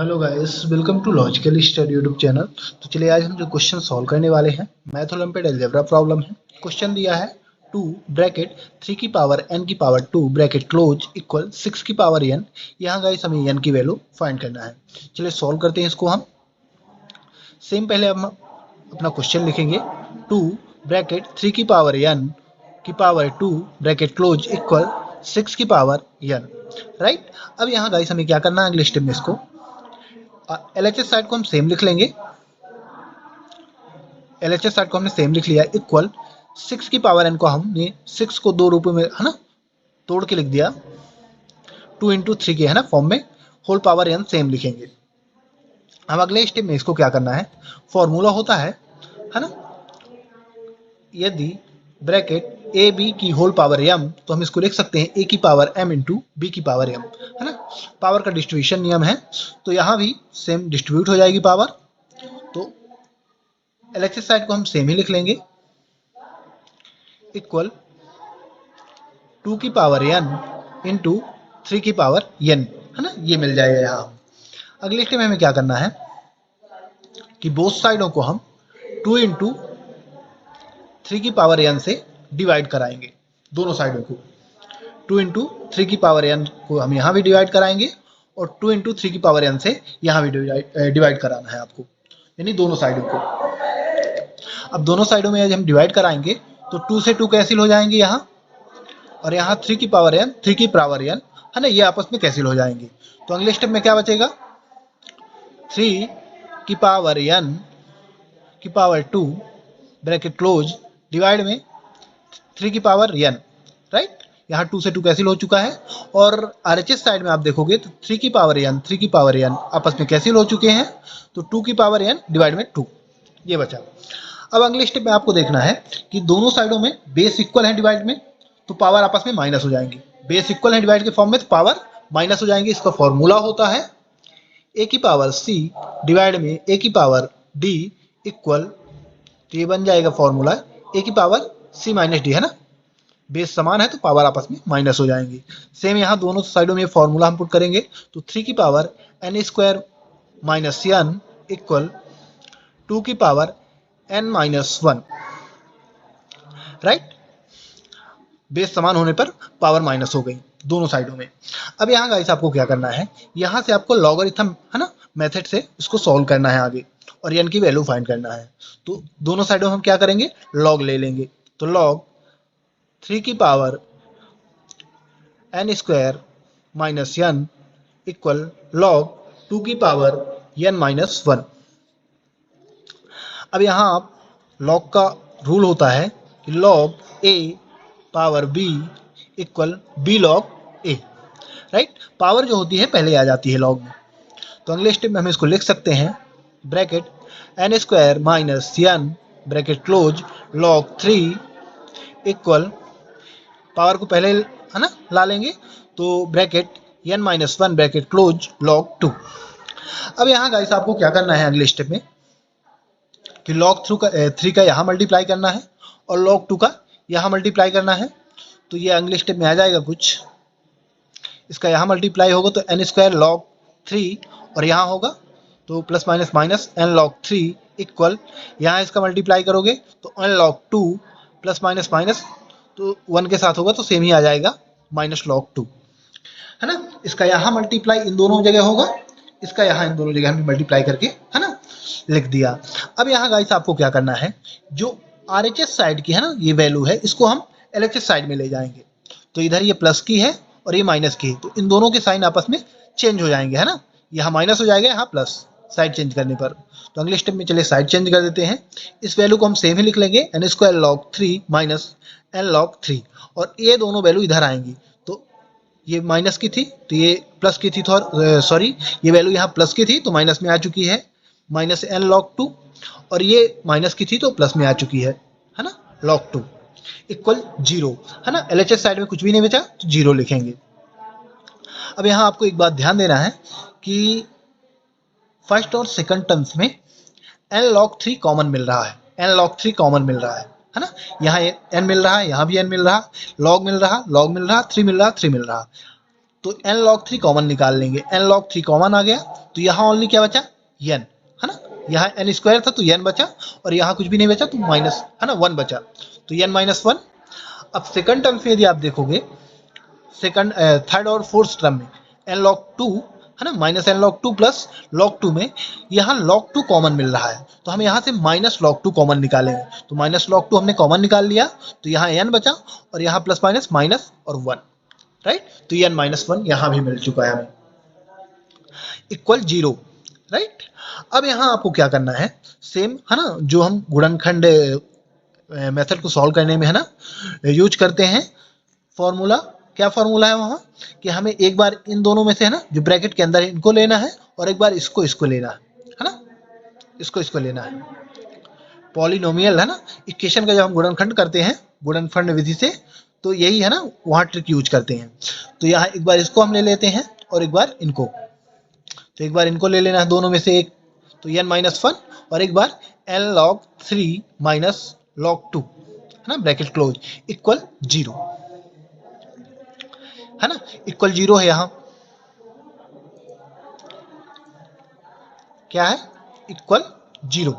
Hello guys, welcome to logical study YouTube channel. तो चलिए आज हम जो क्वेश्चन सॉल्व करने वाले हैं मैथ ओलंपियाड अलजेब्रा प्रॉब्लम है। क्वेश्चन दिया है 2 ब्रैकेट 3 की पावर n की पावर 2 ब्रैकेट क्लोज इक्वल 6 की पावर n। यहाँ गाइस हमें n की वैल्यू फाइंड करना है। चलिए सॉल्व करते हैं इसको हम। सेम पहले हम अपना क्वेश्चन लिखेंगे 2 ब्रैकेट 3 की पावर n की पावर 2 ब्रैकेट क्लोज इक्वल 6 की पावर n। राइट। अब यहाँ गाइस हमें क्या करना है, अगले स्टेप में इसको LHS साइड को हम सेम लिख लेंगे। LHS साइड को हमने सेम लिख लिया इक्वल 6 की पावर n को हमने 6 को दो रूपों में है ना तोड़ के लिख दिया 2 इंटू 3 के है ना फॉर्म में होल पावर n सेम लिखेंगे। अब अगले स्टेप में इसको क्या करना है, फॉर्मूला होता है ना, यदि ब्रैकेट ए बी की होल पावर m तो हम इसको लिख सकते हैं a की पावर m इंटू बी की पावर m, है ना। पावर का डिस्ट्रीब्यूशन नियम है तो यहाँ भी सेम डिस्ट्रीब्यूट हो जाएगी पावर। तो LHS साइड को हम सेम ही लिख लेंगे इक्वल 2 की पावर n इंटू 3 की पावर n, है ना, ये मिल जाएगा यहाँ। अगले स्टेप में हमें क्या करना है कि बोथ साइडों को हम 2 इंटू 3 की पावर n से डिवाइड कराएंगे। दोनों साइडों को 2 इंटू 3 की पावर n को हम यहाँ भी डिवाइड कराएंगे और 2 इंटू 3 की पावर n से यहाँ भी डिवाइड कराना है आपको, यानी दोनों साइडों को। अब दोनों साइडों में हम डिवाइड कराएंगे तो 2 से 2 कैंसिल हो जाएंगे यहाँ, और यहाँ 3 की पावर n 3 की पावर n, है ना, ये आपस में कैंसिल हो जाएंगे। तो अगले स्टेप में क्या बचेगा, 3 की पावर n की पावर 2 ब्रैकेट क्लोज डिवाइड में 3 की पावर n। राइट, यहाँ 2 से 2 कैंसिल हो चुका है और RHS साइड में आप देखोगे तो 3 की पावर n आपस में कैंसिल हो चुके हैं, तो 2 की पावर n डिवाइड में 2 ये बचा। अब अगले स्टेप में आपको देखना है कि दोनों साइडों में बेस इक्वल है डिवाइड में, तो पावर आपस में माइनस हो जाएंगी। बेस इक्वल है डिवाइड के फॉर्म में तो पावर माइनस हो जाएंगी। इसका फॉर्मूला होता है a की पावर c डिवाइड में a की पावर d इक्वल, तो ये बन जाएगा फॉर्मूला a की पावर c माइनस डी, है ना। बेस समान है तो पावर आपस में माइनस हो जाएंगी। सेम यहाँ दोनों साइडों में फॉर्मूला हम पुट करेंगे तो 3 की power n square minus n equal 2 की power n minus 1। Right, base समान होने पर पावर माइनस हो गई दोनों साइडों में। अब यहाँ गाइस आपको क्या करना है, यहाँ से आपको लॉगरिथम है ना मेथड से इसको सॉल्व करना है आगे और n की वैल्यू फाइंड करना है। तो दोनों साइडों में हम क्या करेंगे, लॉग ले लेंगे। तो लॉग 3 की power n square minus n equal log 2 की पावर n माइनस 1। अब यहाँ आप लॉग का रूल होता है कि log a power b equal b log a। Right, power जो होती है पहले आ जाती है लॉग में। तो अगले स्टेप में हम इसको लिख सकते हैं bracket n square minus n bracket close log 3 equal, power को पहले है ना ला लेंगे तो bracket n minus 1 bracket close log 2। अब यहाँ गाइस आपको क्या करना है अगले स्टेप में कि लॉग 3 का यहाँ मल्टीप्लाई करना है और लॉग 2 का यहाँ मल्टीप्लाई करना है। तो ये अगले स्टेप में आ जाएगा कुछ, इसका यहाँ मल्टीप्लाई होगा तो n स्क्वायर लॉग 3 और यहाँ होगा तो plus minus minus n log 3 equal, यहाँ इसका मल्टीप्लाई करोगे तो n log 2 plus minus minus तो 1 के साथ होगा तो सेम ही आ जाएगा माइनस लॉग 2, है ना। इसका यहाँ मल्टीप्लाई इन दोनों जगह होगा, इसका यहाँ इन दोनों जगह हमने मल्टीप्लाई करके है ना लिख दिया। अब यहाँ गाइस आपको क्या करना है, जो RHS साइड की है ना ये वैल्यू है इसको हम LHS साइड में ले जाएंगे। तो इधर ये प्लस की है और ये माइनस की है तो इन दोनों के साइन आपस में चेंज हो जाएंगे, है ना। यहाँ माइनस हो जाएगा, यहाँ प्लस साइड चेंज करने पर। तो अगले स्टेप में चलिए साइड चेंज कर देते हैं। इस वैल्यू को हम सेम ही लिख लेंगे n square log 3 minus n log 3 और ये दोनों वैल्यू इधर आएंगी। तो ये माइनस की थी तो ये प्लस की थी, तो सॉरी ये वैल्यू यहाँ प्लस की थी तो माइनस में आ चुकी है माइनस n लॉग 2, और ये माइनस की थी तो प्लस में आ चुकी है ना लॉग 2 इक्वल 0, है ना। LHS साइड में कुछ भी नहीं बचा तो 0 लिखेंगे। अब यहाँ आपको एक बात ध्यान देना है कि फर्स्ट और सेकंड टर्म्स में n log 3 कॉमन मिल रहा है, n log 3 कॉमन मिल रहा है ना। यहाँ n मिल रहा है, यहाँ भी n मिल रहा, log मिल रहा, log मिल रहा, 3 मिल रहा, 3 मिल रहा। तो n log 3 कॉमन निकाल लेंगे, n log 3 कॉमन आ गया तो यहाँ ओनली क्या बचा, n, है ना, यहाँ n स्क्वायर था तो n बचा, और यहाँ कुछ भी नहीं बचा तो माइनस, है ना, 1 बचा, तो n माइनस 1। अब सेकंड टर्म में यदि आप देखोगे, सेकंड थर्ड और फोर्थ टर्म में n log 2, है ना, minus n log 2 plus log 2 में यहाँ log 2 कॉमन मिल रहा है, तो हम यहाँ से माइनस log 2 कॉमन निकालेंगे, तो माइनस log 2 हमने कॉमन निकाल लिया, तो यहाँ n बचा और यहाँ प्लस माइनस माइनस और 1, राइट, तो n माइनस 1 यहाँ भी मिल चुका है हमें, इक्वल 0, राइट। अब यहाँ आपको क्या करना है, सेम, है ना, जो हम गुणनखंड मेथड को सॉल्व करने में, है ना, यूज करते हैं फॉर्मूला, क्या फॉर्मूला है वहाँ, कि हमें एक बार इन दोनों में से, है ना, जो ब्रैकेट के अंदर है इनको लेना है, और एक बार इसको लेना है ना, इसको लेना है। पॉलिनोमियल, है ना, इक्वेशन का जब हम गुणनखंड करते हैं गुणनखंड विधि से, तो यही, है ना, वहाँ ट्रिक यूज करते हैं। तो यहाँ एक बार इसको हम ले लेते हैं और एक बार इनको, तो एक बार इनको ले लेना है दोनों में से एक, तो n माइनस 1, और एक बार n log 3 माइनस log 2, है ना, ब्रैकेट क्लोज, इक्वल 0, है ना, इक्वल 0 है। यहाँ क्या है, इक्वल 0,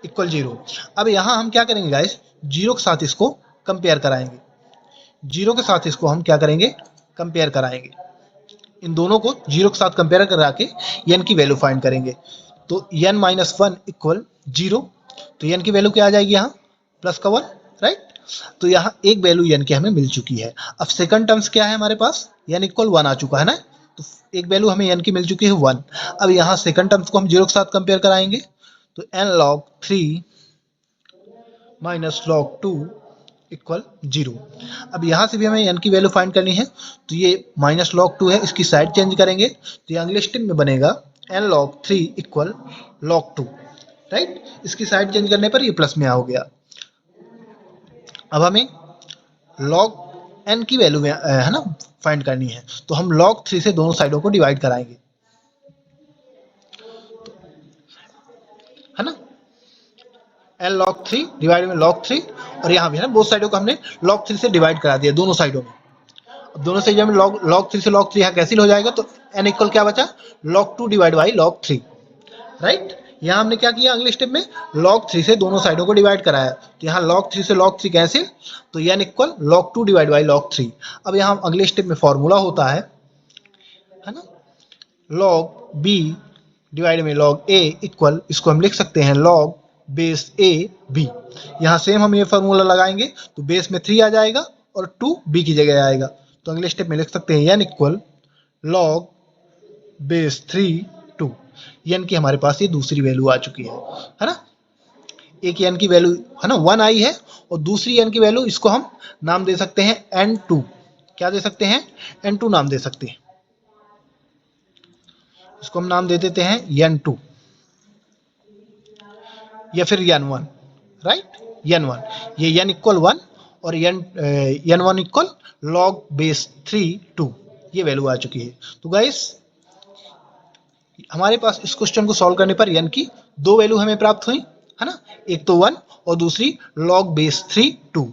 इक्वल 0। अब यहाँ हम क्या करेंगे गाइस, 0 के साथ इसको कंपेयर कराएंगे, 0 के साथ इसको हम क्या करेंगे, कंपेयर कराएंगे, इन दोनों को 0 के साथ कंपेयर करा के n की वैल्यू फाइंड करेंगे, तो n माइनस 1 इक्वल 0, तो n की वैल्यू क्या आ जाएगी यहाँ, प्लस का 1, राइट, तो यहाँ एक वैल्यू n की हमें मिल चुकी है। अब सेकंड टर्म्स क्या है हमारे पास, n इक्वल 1 आ चुका है ना, तो एक वैल्यू हमें n की मिल चुकी है 1। अब यहाँ सेकंड टर्म्स को हम 0 के साथ कंपेयर कराएंगे, तो n log 3 minus log 2 equal 0। अब यहाँ से भी हमें n की वैल्यू फाइंड करनी है, तो ये माइनस log 2 है, इसकी साइड चेंज करेंगे, तो ये अगले स्टेप में बनेगा n log 3 equal log 2, right, इसकी साइड चेंज करने पर ये प्लस में हो गया। अब हमें log n की वैल्यू, है ना, फाइंड करनी है, तो हम log 3 से दोनों साइडों को डिवाइड कराएंगे, है ना, n log 3 डिवाइड में log 3, और यहाँ भी, है ना, बोथ साइडों को हमने log 3 से डिवाइड करा दिया दोनों साइडों में। अब दोनों साइडों में log 3 से log 3 यहाँ कैंसिल हो जाएगा, तो n इक्वल क्या बचा, log 2 divide by log 3, right. यहाँ हमने क्या किया, अगले स्टेप में log 3 से दोनों साइडों को डिवाइड कराया, तो यहाँ log 3 से log 3 कैंसिल, तो n equal log 2 divide by log 3। अब यहाँ अगले स्टेप में फॉर्मूला होता है ना, log b डिवाइड में log a इक्वल, इसको हम लिख सकते हैं log बेस a b। यहाँ सेम हम ये फॉर्मूला लगाएंगे, तो बेस में 3 आ जाएगा और 2 b की जगह आएगा, तो अगले स्टेप में लिख सकते हैं n equal log base 3 2। n की हमारे पास ये दूसरी वैल्यू आ चुकी है ना, एक n की वैल्यू, है ना, 1 आई है, और दूसरी n की वैल्यू, इसको हम नाम दे सकते हैं n2, क्या दे सकते हैं, n2 नाम दे सकते हैं, इसको हम नाम दे देते हैं n2 या फिर n1, राइट, n1, ये n इक्वल 1 और n1 इक्वल log बेस 3 2, ये वैल्यू आ चुकी है। तो गाइस हमारे पास इस क्वेश्चन को सॉल्व करने पर n की दो वैल्यू हमें प्राप्त हुई, है ना, एक तो 1 और दूसरी log बेस 3 2।